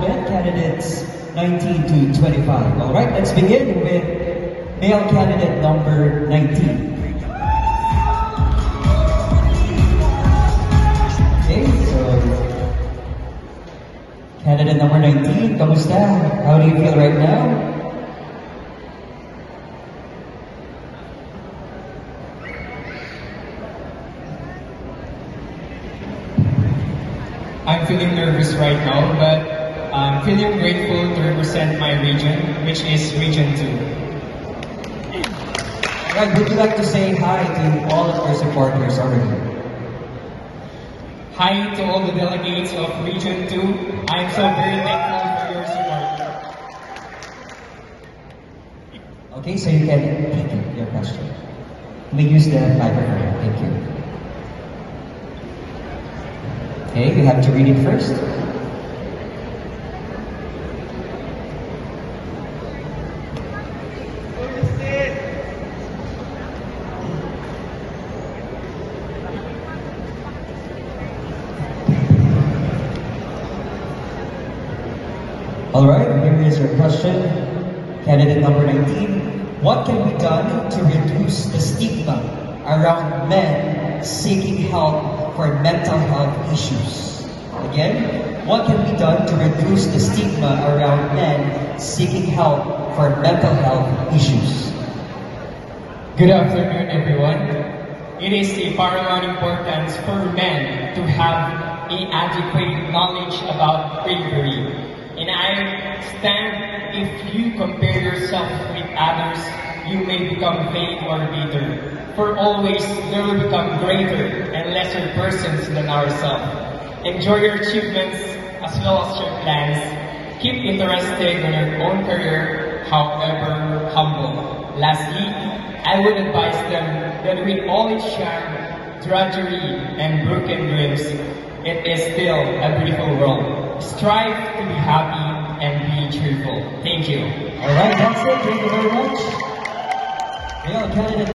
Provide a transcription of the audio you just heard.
moment, candidates 19 to 25. All right, let's begin with male candidate number 19. Okay, so candidate number 19, kamusta? How do you feel right now? I'm feeling nervous right now, but I'm feeling grateful to represent my region, which is Region 2. Right, would you like to say hi to all of our supporters already? Hi to all the delegates of Region 2. I'm so very thankful for your support. Okay, so you can take your question. We use the microphone. Thank you. Okay, you have to read it first. Alright, here is your question. Candidate number 19. What can be done to reduce the stigma around men seeking help for mental health issues? Again, what can be done to reduce the stigma around men seeking help for mental health issues? Good afternoon, everyone. It is of paramount importance for men to have adequate knowledge about bravery. And I stand, if you compare yourself with others, you may become vain or bitter. For always there will become greater and lesser persons than ourselves. Enjoy your achievements as well as your plans. Keep interested in your own career, however humble. Lastly, I would advise them that with all its charm, drudgery, and broken dreams, it is still a beautiful world. Strive to be happy and be cheerful. Thank you. Alright, that's it. Thank you very much. Male candidate